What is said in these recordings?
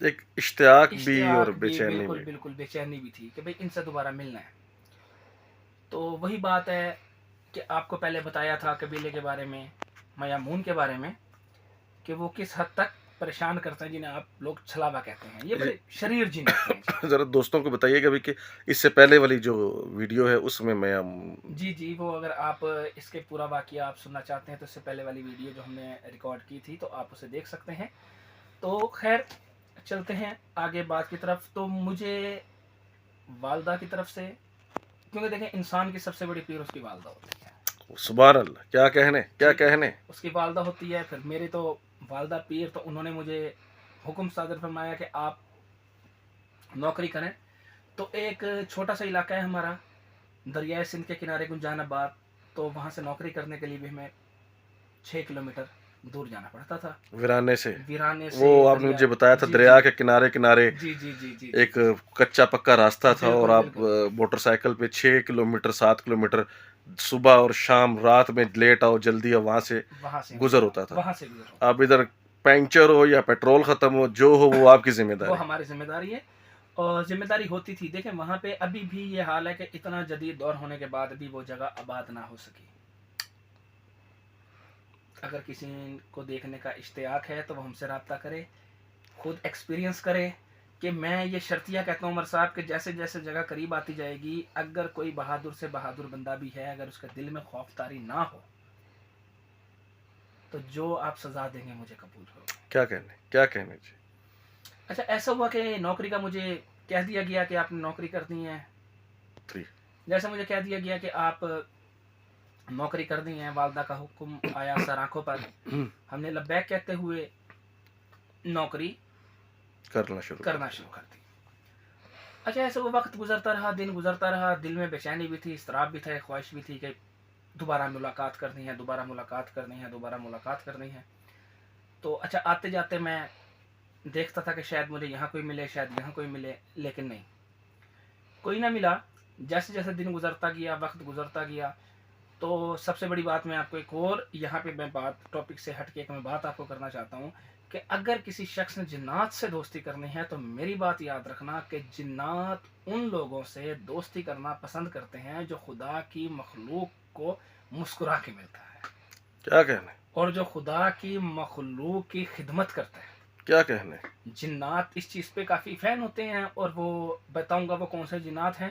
ایک اشتیاق بھی اشتیاق اور بھی، بے چینی بالکل بھی. بالکل بے چینی بھی تھی کہ بھئی ان سے دوبارہ ملنا ہے. تو وہی بات ہے کہ آپ کو پہلے بتایا تھا قبیلے کے بارے میں، میامون کے بارے میں، کہ وہ کس حد تک پریشان کرتے ہیں جنہیں آپ لوگ چھلاوا کہتے ہیں. یہ جی. بڑے شریر جن ہوتے ہیں جی. ذرا دوستوں کو بتائیے گا بھی کہ اس سے پہلے والی جو ویڈیو ہے اس میں میں جی جی، وہ اگر آپ اس کے پورا واقعہ آپ سننا چاہتے ہیں تو اس سے پہلے والی ویڈیو جو ہم نے ریکارڈ کی تھی تو آپ اسے دیکھ سکتے ہیں. تو خیر چلتے ہیں آگے بات کی طرف. تو مجھے والدہ کی طرف سے، کیونکہ دیکھیں انسان کی سب سے بڑی پیر اس کی والدہ ہوتی ہے. سبحان اللہ، کیا کہنے کیا ٹھیک ہے، کہنے. اس کی والدہ ہوتی ہے. پھر میری تو والدہ پیر، تو انہوں نے مجھے حکم صادر فرمایا کہ آپ نوکری کریں. تو ایک چھوٹا سا علاقہ ہے ہمارا دریائے سندھ کے کنارے گنجان آباد، تو وہاں سے نوکری کرنے کے لیے بھی ہمیں 6 کلومیٹر دور جانا پڑتا تھا. ویرانے سے. ویرانے سے وہ آپ نے دریا، مجھے بتایا تھا جی دریا جی کے کنارے کنارے جی جی جی جی ایک کچا پکا راستہ تھا اور بالکل آپ بالکل موٹر سائیکل پہ 6 کلومیٹر 7 کلومیٹر صبح اور شام، رات میں لیٹ آؤ جلدی آؤ، وہاں سے وہاں سے گزر ہوتا تھا. وہاں سے گزر ہوتا آپ ادھر پنچر ہو یا پیٹرول ختم ہو، جو ہو وہ آپ کی ذمہ وہ داری. ہماری ذمہ داری ہے. اور ذمہ داری ہوتی تھی. دیکھیں وہاں پہ ابھی بھی یہ حال ہے کہ اتنا جدید دور ہونے کے بعد بھی وہ جگہ آباد نہ ہو سکی. اگر کسی کو دیکھنے کا اشتیاق ہے تو وہ ہم سے رابطہ کرے، خود ایکسپیرینس کرے. کہ میں یہ شرطیہ کہتا ہوں عمر صاحب کہ جیسے جیسے جگہ قریب آتی جائے گی، اگر کوئی بہادر سے بہادر بندہ بھی ہے، اگر اس کے دل میں خوف تاری نہ ہو تو جو آپ سزا دیں گے مجھے قبول ہوگا. کیا کہنے جی. اچھا ایسا ہوا کہ نوکری کا مجھے کہہ دیا گیا کہ آپ نے نوکری کرنی ہے. جی. جیسے مجھے کہہ دیا گیا کہ آپ نوکری کرنی ہے، والدہ کا حکم آیا سر آنکھوں پر. ہم نے لبیک کہتے ہوئے نوکری کرنا شروع کر دی. اچھا ایسے وہ وقت گزرتا رہا، دن گزرتا رہا، دل میں بے چینی بھی تھی، اضطراب بھی تھا، ایک خواہش بھی تھی کہ دوبارہ ملاقات کرنی ہے، دوبارہ ملاقات کرنی ہے، دوبارہ ملاقات کرنی ہے. تو اچھا آتے جاتے میں دیکھتا تھا کہ شاید مجھے یہاں کوئی ملے، شاید یہاں کوئی ملے، لیکن نہیں، کوئی نہ ملا. جیسے جیسے دن گزرتا گیا، وقت گزرتا گیا، تو سب سے بڑی بات میں آپ کو ایک اور یہاں پہ میں بات ٹاپک سے ہٹ کے ایک میں بات آپ کو کرنا چاہتا ہوں کہ اگر کسی شخص نے جنات سے دوستی کرنی ہے تو میری بات یاد رکھنا کہ جنات ان لوگوں سے دوستی کرنا پسند کرتے ہیں جو خدا کی مخلوق کو مسکرا کے ملتا ہے. کیا کہنے. اور جو خدا کی مخلوق کی خدمت کرتا ہے. کیا کہنے. جنات اس چیز پہ کافی فین ہوتے ہیں، اور وہ بتاؤں گا وہ کون سے جنات ہیں.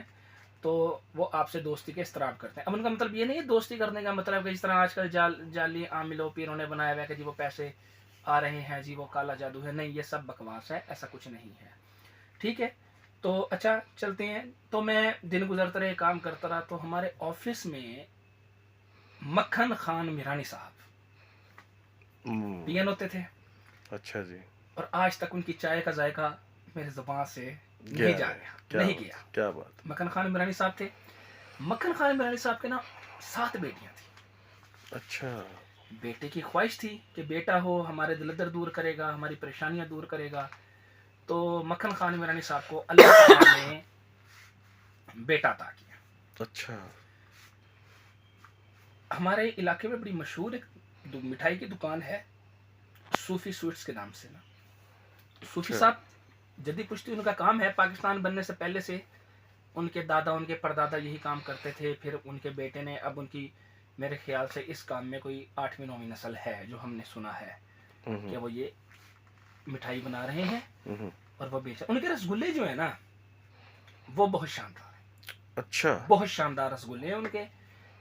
تو وہ آپ سے دوستی کے اضطراب کرتے ہیں. اب ان کا مطلب یہ نہیں ہے دوستی کرنے کا مطلب کہ جس طرح آج کل جعلی عاملوں پیروں نے بنایا ہوا ہے کہ جی وہ پیسے آ رہے ہیں، جی وہ کالا جادو ہے. نہیں، یہ سب بکواس ہے، ایسا کچھ نہیں ہے. ٹھیک ہے، تو اچھا چلتے ہیں. تو میں دن گزرتے رہے، کام کرتا رہا. تو ہمارے آفس میں مکھن خان میرانی صاحب پی این ہوتے تھے. اچھا جی. اور آج تک ان کی چائے کا ذائقہ میرے زبان سے نہیں جا گیا، نہیں گیا. کیا بات. مکھن خان عمرانی صاحب تھے. مکھن خان عمرانی صاحب کے نا 7 بیٹیاں تھیں. اچھا. بیٹے کی خواہش تھی کہ بیٹا ہو، ہمارے دلدر دور کرے گا، ہماری پریشانیاں دور کرے گا. تو مکھن خان عمرانی صاحب کو اللہ تعالیٰ نے بیٹا عطا کیا. اچھا. ہمارے علاقے میں بڑی مشہور ایک مٹھائی کی دکان ہے صوفی سویٹس کے نام سے نا. صوفی صاحب جدی پشتی ان کا کام ہے. پاکستان بننے سے پہلے سے ان کے دادا، ان کے پردادا یہی کام کرتے تھے. پھر ان کے بیٹے نے، اب ان کی میرے خیال سے اس کام میں کوئی 8ویں 9ویں نسل ہے جو ہم نے سنا ہے کہ وہ یہ مٹھائی بنا رہے ہیں اور وہ بیچ. ان کے رسگلے جو ہیں نا وہ بہت شاندار ہیں. اچھا. بہت شاندار رسگلے ہیں ان کے.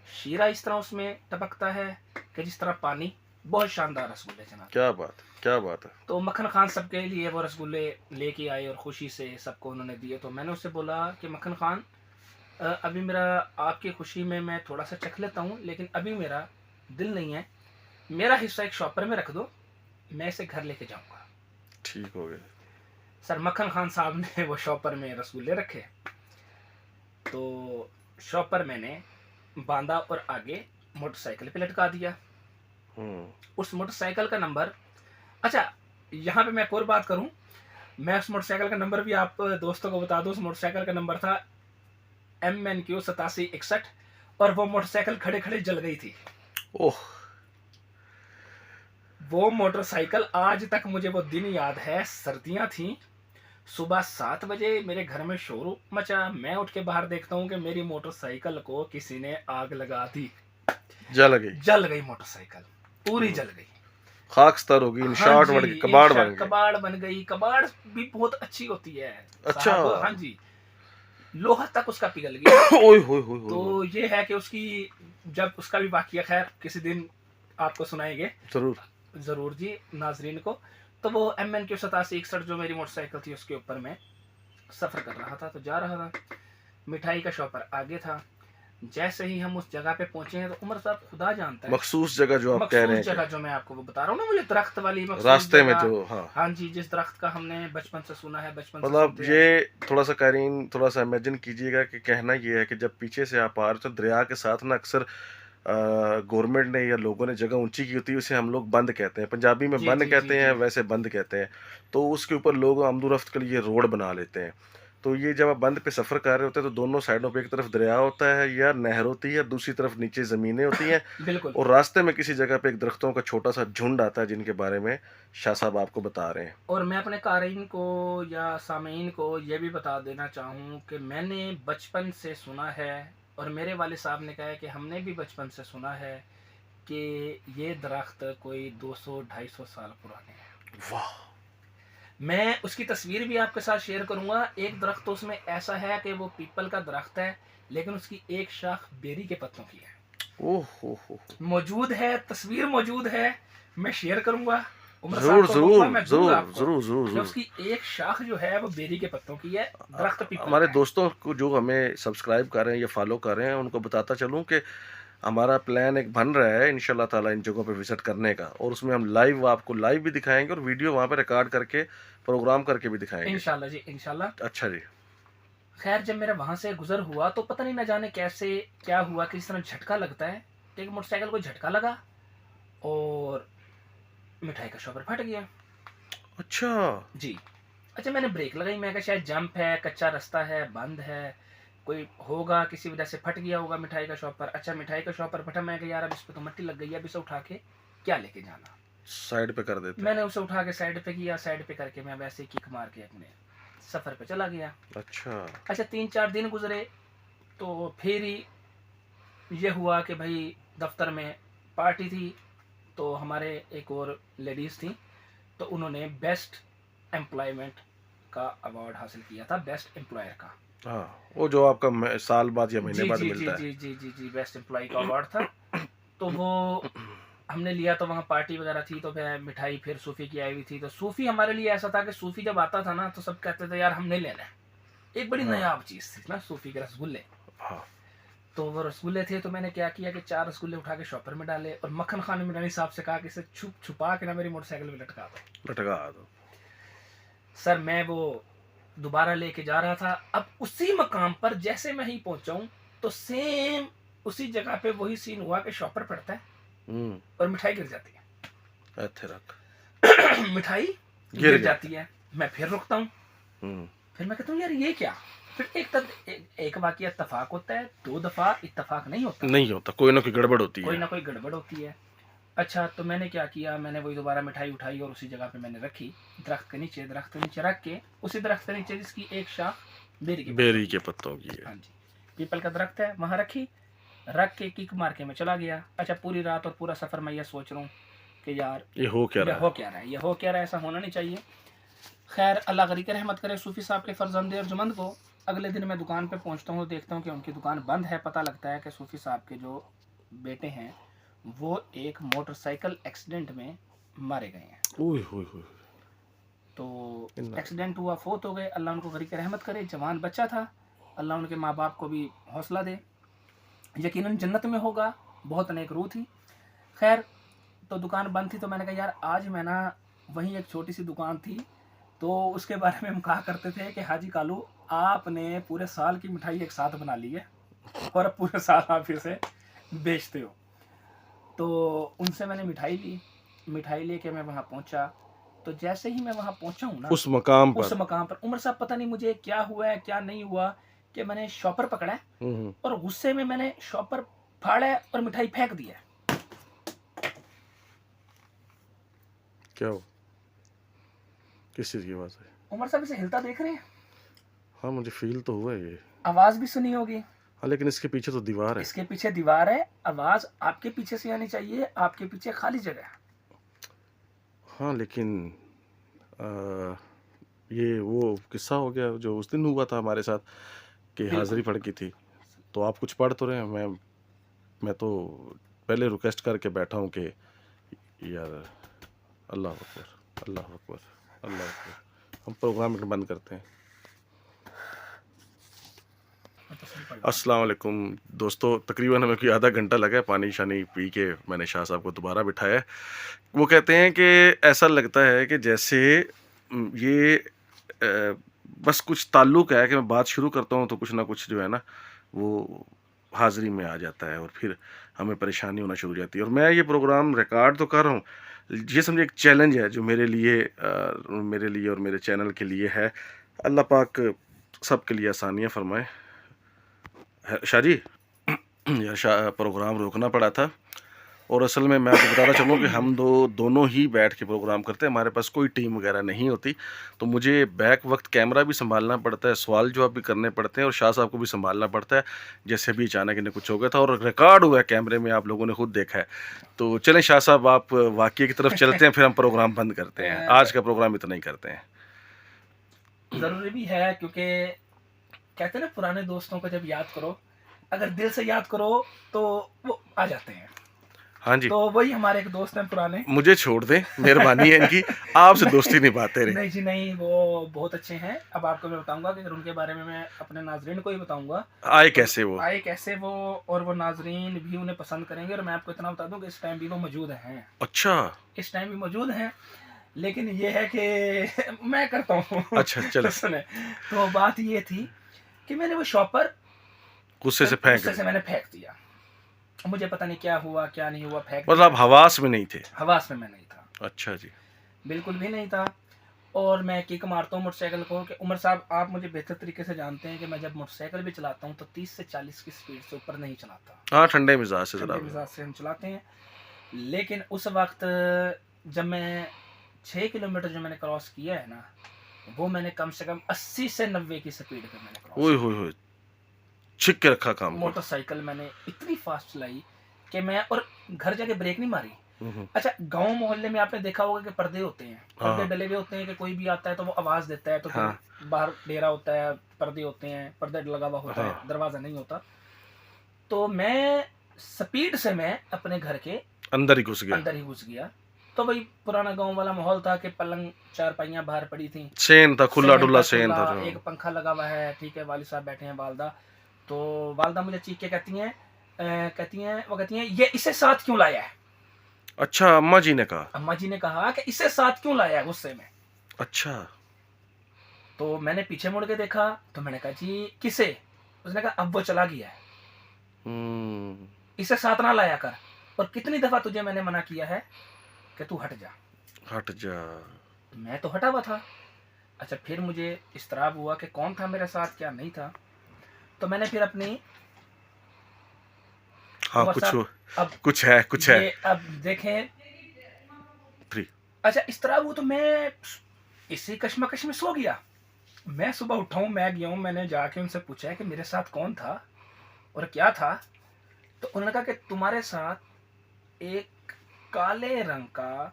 شیرہ اس طرح اس میں ٹپکتا ہے کہ جس طرح پانی. بہت شاندار رسگلے جناب. کیا بات، کیا بات ہے. تو مکھن خان سب کے لیے وہ رسگلے لے کے آئے اور خوشی سے سب کو انہوں نے دیے. تو میں نے اس سے بولا کہ مکھن خان ابھی میرا آپ کی خوشی میں تھوڑا سا چکھ لیتا ہوں، لیکن ابھی میرا دل نہیں ہے. میرا حصہ ایک شاپر میں رکھ دو، میں اسے گھر لے کے جاؤں گا. ٹھیک ہو گیا. سر مکھن خان صاحب نے وہ شاپر میں رسگلے رکھے. تو شاپر میں نے باندھا اور آگے موٹر سائیکل پہ لٹکا دیا. اس موٹر سائیکل کا نمبر، اچھا یہاں پہ میں ایک اور بات کروں، میں اس موٹر سائیکل کا نمبر بھی آپ دوستوں کو بتا دوں. اس موٹر سائیکل کا نمبر تھا MNQ 8761 اور وہ موٹر سائیکل کھڑے کھڑے جل گئی تھی. اوہ. وہ موٹر سائیکل آج تک مجھے وہ دن یاد ہے. سردیاں تھیں صبح 7 بجے میرے گھر میں شور مچا. میں اٹھ کے باہر دیکھتا ہوں کہ میری موٹر سائیکل کو کسی نے آگ لگا دی. جل گئی. جل گئی موٹر سائیکل, پوری جل گئی. خاکستر ہوگی, ان ہاں شارٹ جی, بن گئی, کباڑ بن گئی. کباڑ بن گئی. کباڑ بھی بہت اچھی ہوتی ہے اچھا. صاحب. ہاں جی, لوہا تک اس کا پگھل گیا. اوئے ہوئے ہوئے ہوئے. تو یہ ہے کہ اس کی جب اس کا بھی واقعہ خیر کسی دن آپ کو سنائیں گے ضرور. ضرور جی ناظرین کو. تو وہ MNQ 8761 جو میری موٹر سائیکل تھی اس کے اوپر میں سفر کر رہا تھا. تو جا رہا تھا, مٹھائی کا شاپر آگے تھا. جیسے ہی ہم اس جگہ پہ پہنچے ہیں تو عمر صاحب خدا جانتا ہے مخصوص جگہ جو آپ کہہ رہے مخصوص ہیں جگہ جو میں آپ کو وہ بتا رہا ہوں نا, مجھے درخت والی مخصوص راستے میں جگہ. جو, ہاں ہاں جی, جس درخت کا ہم نے بچپن سے سنا ہے, بچپن سے مطلب سنتے ہیں. یہ تھوڑا سا قارئین تھوڑا سا امیجن کیجئے گا کہ کہنا یہ ہے کہ جب پیچھے سے آپ آ رہے تو دریا کے ساتھ نا اکثر گورنمنٹ نے یا لوگوں نے جگہ اونچی کی ہوتی ہے, اسے ہم لوگ بند کہتے ہیں, پنجابی میں جی, بند جی, کہتے جی, ہیں, جی. ویسے بند کہتے ہیں. تو اس کے اوپر لوگ آمد و رفت کے لیے روڈ بنا لیتے ہیں. تو یہ جب آپ بند پہ سفر کر رہے ہوتے ہیں تو دونوں سائڈوں پہ ایک طرف دریا ہوتا ہے یا نہر ہوتی ہے, دوسری طرف نیچے زمینیں ہوتی ہیں, بالکل. اور راستے میں کسی جگہ پہ ایک درختوں کا چھوٹا سا جھنڈ آتا ہے جن کے بارے میں شاہ صاحب آپ کو بتا رہے ہیں. اور میں اپنے قارئین کو یا سامعین کو یہ بھی بتا دینا چاہوں کہ میں نے بچپن سے سنا ہے, اور میرے والد صاحب نے کہا ہے کہ ہم نے بھی بچپن سے سنا ہے کہ یہ درخت کوئی 200-250 سال پرانے ہیں. واہ. میں اس کی تصویر بھی آپ کے ساتھ شیئر کروں گا. ایک درخت تو اس میں ایسا ہے کہ وہ پیپل کا درخت ہے, لیکن اس کی ایک شاخ بیری کے پتوں کی ہے. اوہ ہو ہو. موجود ہے, تصویر موجود ہے, میں شیئر کروں گا. عمر ضرور صاحب کو ضرور موقع میں دوں گا ضرور آپ کو. ضرور ضرور کہ ضرور. اس کی ایک شاخ جو ہے وہ بیری کے پتوں کی ہے, درخت پیپل ہمارے کا ہے. دوستوں کو جو ہمیں سبسکرائب کر رہے ہیں یا فالو کر رہے ہیں ان کو بتاتا چلوں کہ ہمارا پلان ایک بن رہا ہے انشاءاللہ تعالیٰ ان جگہوں پہ وزٹ کرنے کا, اور اس میں ہم لائیو آپ کو لائیو بھی دکھائیں گے اور ویڈیو وہاں پہ ریکارڈ کر کے پروگرام کر کے بھی دکھائیں گے انشاءاللہ جی, انشاءاللہ. اچھا جی. خیر جب میرا وہاں سے گزر ہوا تو پتہ نہیں نہ جانے کیسے کیا ہوا کہ اس طرح جھٹکا لگتا ہے. ایک موٹر سائیکل کو جھٹکا لگا اور مٹھائی کا شاپر پھٹ گیا. اچھا جی. اچھا میں نے بریک لگائی, میں کہا شاید جمپ ہے, کچا رستہ ہے, بند ہے, کوئی ہوگا کسی وجہ سے پھٹ گیا ہوگا مٹھائی کا شاپر. اچھا مٹھائی کا شاپر پھٹا, میں کہ یار اب اس پہ تو مٹی لگ گئی ہے, اب اسے اٹھا کے کیا لے کے جانا. سائڈ پہ کر دیتے. میں نے اسے اٹھا کے سائڈ پہ کیا, سائڈ پہ کر کے میں ویسے ہی کک مار کے اپنے سفر پہ چلا گیا. اچھا. اچھا 3-4 دن گزرے تو پھر ہی یہ ہوا کہ بھائی دفتر میں پارٹی تھی, تو ہمارے ایک اور لیڈیز تھیں, تو انہوں نے بیسٹ امپلائمنٹ کا ایوارڈ حاصل کیا تھا, بیسٹ امپلائر کا. ہاں وہ جو آپ کا سال بعد یا مہینے جی بعد جی جی ملتا ہے. جی جی جی جی بیسٹ امپلائی کا ایوارڈ تھا. تو وہ ہم نے لیا, تو وہاں پارٹی وغیرہ تھی, تو پھر مٹھائی پھر صوفی کی آئی ہوئی تھی. تو صوفی ہمارے لیے ایسا تھا کہ صوفی جب آتا تھا نا تو سب کہتے تھے یار ہم نے لینا ہے. ایک بڑی نایاب چیز تھی نا صوفی کے رسگلے. ہاں. تو وہ رسگلے تھے, تو میں نے کیا کیا کہ 4 رسگلے اٹھا کے شاپر میں ڈالے, اور مکھن خان میرانی صاحب سے کہا کہ اسے چھپا کے نا میری موٹر سائیکل میں لٹکا دو. لٹکا دو. سر میں وہ دوبارہ لے کے جا رہا تھا. اب اسی مقام پر جیسے میں ہی پہنچا ہوں تو سیم اسی جگہ پہ وہی سین ہوا کہ شاپر پڑتا ہے اور مٹھائی گر جاتی ہے. ایتھے رکھ. مٹھائی گر جاتی ہے. میں پھر رکتا ہوں, پھر میں کہتا ہوں یار یہ کیا. پھر ایک واقعہ اتفاق ہوتا ہے, 2 دفعہ اتفاق نہیں ہوتا, کوئی نہ کوئی گڑبڑ ہوتی ہے, کوئی نہ کوئی گڑبڑ ہوتی ہے. اچھا تو میں نے کیا کیا, میں نے وہی دوبارہ مٹھائی اٹھائی اور اسی جگہ پہ میں نے رکھی, درخت کے نیچے رکھ کے, اسی درخت کے نیچے جس کی ایک شاخ بیری کے پتوں کی ہے. ہاں جی, پیپل کا درخت ہے, وہاں رکھی, رکھ کے کک مار کے میں چلا گیا. اچھا پوری رات اور پورا سفر میں یہ سوچ رہا ہوں کہ یار یہ ہو کیا رہا ہے, ایسا ہونا نہیں چاہیے. خیر اللہ غریق رحمت کرے صوفی صاحب کے فرزند ارجمند کو. اگلے دن میں دکان پہ پہنچتا ہوں, دیکھتا ہوں کہ ان کی دکان بند ہے. پتہ لگتا ہے کہ صوفی صاحب کے جو بیٹے ہیں وہ ایک موٹر سائیکل ایکسیڈنٹ میں مارے گئے ہیں. اوہ ہوئے ہوئے. تو ایکسیڈنٹ ہوا, فوت ہو گئے. اللہ ان کو غریق رحمت کرے, جوان بچہ تھا, اللہ ان کے ماں باپ کو بھی حوصلہ دے, یقیناً جنت میں ہوگا, بہت نیک روح تھی. خیر تو دکان بند تھی, تو میں نے کہا یار آج میں نا وہیں ایک چھوٹی سی دکان تھی, تو اس کے بارے میں ہم کہا کرتے تھے کہ حاجی کالو آپ نے پورے سال کی مٹھائی ایک ساتھ بنا لی ہے اور اب پورے سال آپ اسے بیچتے ہو. تو ان سے میں نے مٹھائی لے کے میں وہاں پہنچا. تو جیسے ہی میں وہاں پہنچا ہوں نا اس مقام پر عمر صاحب پتہ نہیں مجھے کیا ہوا ہے کیا نہیں ہوا کہ میں نے شاپر پکڑا ہے اور غصے میں نے شاپر پھاڑا ہے اور مٹھائی پھینک دیا. کیا ہو, کس چیز کی بات ہے؟ عمر صاحب اسے ہلتا دیکھ رہے ہیں؟ ہاں مجھے فیل تو ہوا ہے یہ. آواز بھی سنی ہوگی. ہاں لیکن اس کے پیچھے تو دیوار ہے. اس کے پیچھے دیوار ہے. آواز آپ کے پیچھے سے آنی چاہیے. آپ کے پیچھے خالی جگہ ہے. ہاں لیکن یہ وہ قصہ ہو گیا جو اس دن ہوا تھا ہمارے ساتھ کہ بالکل. حاضری پڑھ کی تھی. تو آپ کچھ پڑھ تو رہے ہیں. میں تو پہلے ریکویسٹ کر کے بیٹھا ہوں کہ یار اللہ اکبر اللہ اکبر اللہ اکبر. ہم پروگرام بند کرتے ہیں. السلام علیکم دوستو. تقریباً ہمیں کوئی آدھا گھنٹہ لگا ہے. پانی شانی پی کے میں نے شاہ صاحب کو دوبارہ بٹھایا. وہ کہتے ہیں کہ ایسا لگتا ہے کہ جیسے یہ بس کچھ تعلق ہے کہ میں بات شروع کرتا ہوں تو کچھ نہ کچھ جو ہے نا وہ حاضری میں آ جاتا ہے اور پھر ہمیں پریشانی ہونا شروع ہو جاتی ہے. اور میں یہ پروگرام ریکارڈ تو کر رہا ہوں. یہ سمجھے ایک چیلنج ہے جو میرے لیے اور میرے چینل کے لیے ہے. اللہ پاک سب کے لیے آسانیاں فرمائے. شاہ جی یار پروگرام روکنا پڑا تھا. اور اصل میں آپ کو بتاتا چلوں کہ ہم دونوں ہی بیٹھ کے پروگرام کرتے ہیں. ہمارے پاس کوئی ٹیم وغیرہ نہیں ہوتی. تو مجھے بیک وقت کیمرہ بھی سنبھالنا پڑتا ہے, سوال جواب بھی کرنے پڑتے ہیں, اور شاہ صاحب کو بھی سنبھالنا پڑتا ہے. جیسے بھی اچانک انہیں کچھ ہو گیا تھا اور ریکارڈ ہوا ہے کیمرے میں, آپ لوگوں نے خود دیکھا ہے. تو چلیں شاہ صاحب آپ واقعے کی طرف چلتے ہیں, پھر ہم پروگرام بند کرتے ہیں. آج کا پروگرام اتنا ہی کرتے ہیں. ضروری بھی ہے کیونکہ کہتے ہیں نا پرانے دوستوں کو جب یاد کرو, اگر دل سے یاد کرو تو وہ آ جاتے ہیں. ہاں جی, تو وہی ہمارے ایک دوست ہیں پرانے. مجھے چھوڑ دیں, مہربانی ہے ان کی, آپ سے دوستی نبھاتے رہے. نہیں جی نہیں, وہ بہت اچھے ہیں. اب آپ کو میں بتاؤں گا کہ ان کے بارے میں اپنے ناظرین کو ہی بتاؤں گا آئے کیسے وہ, اور وہ ناظرین بھی انہیں پسند کریں گے. اور میں آپ کو اتنا بتا دوں کہ اس ٹائم بھی وہ موجود ہیں. اچھا, اس ٹائم بھی موجود ہیں, لیکن یہ ہے کہ میں کرتا ہوں. اچھا چلے. سنیں, تو بات یہ تھی کہ میں نے وہ شاپر غصے سے میں نے پھینک دیا. مجھے پتہ نہیں کیا ہوا کیا نہیں ہوا, پھینک مطلب آپ حواس میں نہیں تھے؟ حواس میں نہیں تھا. اچھا جی, بالکل بھی نہیں تھا. اور میں کک مارتا ہوں موٹر سائیکل کو کہ عمر صاحب آپ مجھے بہتر طریقے سے جانتے ہیں کہ میں جب موٹر سائیکل بھی چلاتا ہوں تو 30 سے 40 کی سپیڈ سے اوپر نہیں چلاتا. ہاں ٹھنڈے مزاج سے ہم چلاتے ہیں. لیکن اس وقت جب میں 6 کلومیٹر جو میں نے کراس کیا ہے نا, وہ میں نے کم سے کم 80 سے 90 کی سپیڈ پہ میں نے کراس اوئے ہوئے چھک کے رکھا کام. موٹر سائیکل میں نے اتنی فاسٹ چلائی کہ میں, اور گھر جا کے بریک نہیں ماری. اچھا, گاؤں محلے میں آپ نے دیکھا ہوگا کہ پردے ہوتے ہیں, پردے ڈلے ہوئے ہوتے ہیں کہ کوئی بھی آتا ہے تو وہ آواز دیتا ہے, تو باہر ڈیرا ہوتا ہے, پردے ہوتے ہیں, پردے لگا ہوا ہوتا ہے, دروازہ نہیں ہوتا. تو میں سپیڈ سے میں اپنے گھر کے اندر ہی گھس گیا. تو بھائی پرانا گاؤں والا ماحول تھا کہ پلنگ چار پائیاں باہر پڑی تھیں, سین تھا, کھلا ڈلا سین تھا, ایک پنکھا لگا ہوا ہے. ٹھیک ہے, والد صاحب بیٹھے ہیں, والدہ. تو والدہ مجھے چیخ کے کہتی ہیں یہ اسے ساتھ کیوں لایا ہے. اچھا, اما جی نے کہا کہ اسے ساتھ کیوں لایا ہے غصے میں. اچھا. تو میں نے پیچھے مڑ کے دیکھا تو میں نے کہا جی کسے. اس نے کہا اب وہ چلا گیا ہے, اسے ساتھ نہ لایا کر. اور کتنی دفعہ تجھے میں نے منع کیا ہے کہ تو ہٹ جا. میں تو ہٹا ہوا تھا. اچھا, پھر مجھے اضطراب ہوا کہ کون تھا میرے ساتھ کیا نہیں تھا. تو میں نے پھر اپنی کچھ ہے اب دیکھیں. اچھا, اضطراب ہوا تو میں اسی کشمکش میں سو گیا. میں صبح اٹھا ہوں, میں گیا ہوں, میں نے جا کے ان سے پوچھا کہ میرے ساتھ کون تھا اور کیا تھا. تو انہوں نے کہا کہ تمہارے ساتھ ایک کالے رنگ کا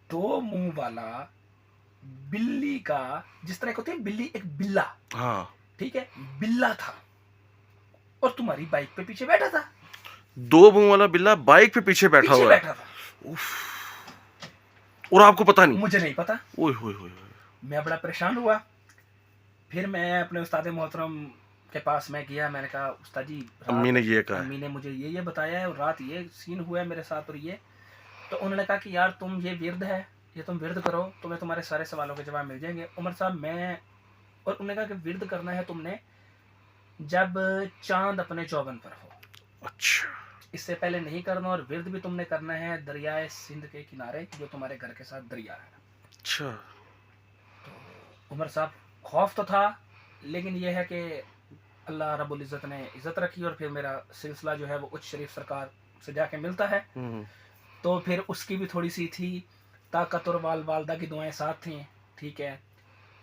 2 منہ والا بلی کا, جس طرح ہوتی ہے بلی, ایک بلا, ٹھیک ہے, بلا تھا, اور تمہاری بائک پہ پیچھے بیٹھا تھا. 2 منہ والا بلا بائک پہ پیچھے بیٹھا ہوا تھا. اور آپ کو پتا نہیں؟ مجھے نہیں پتا. اوئے میں بڑا پریشان ہوا. پھر میں اپنے استاد محترم کے پاس میں گیا. میں نے کہا استاد جی, امی نے یہ کہا, امی نے مجھے یہ بتایا ہے, اور رات یہ سین ہوا ہے میرے ساتھ. اور یہ تو انہوں نے کہا کہ یار تم یہ ورد ہے, یہ تم ورد کرو, تمہیں تمہارے سارے سوالوں کے جواب مل جائیں گے. عمر صاحب میں, اور انہوں نے کہا کہ ورد کرنا ہے تم نے جب چاند اپنے چوبن پر ہو. اچھا, اس سے پہلے نہیں کرنا. اور ورد بھی تم نے کرنا ہے دریائے سندھ کے کنارے, جو تمہارے گھر کے ساتھ دریا ہے. اچھا. تو عمر صاحب خوف تو تھا, لیکن یہ ہے کہ اللہ رب العزت نے عزت رکھی, اور پھر میرا سلسلہ جو ہے وہ اچ شریف سرکار سے جا کے ملتا ہے. تو پھر اس کی بھی تھوڑی سی تھی طاقت, اور والدہ کی دعائیں ساتھ تھیں. ٹھیک ہے,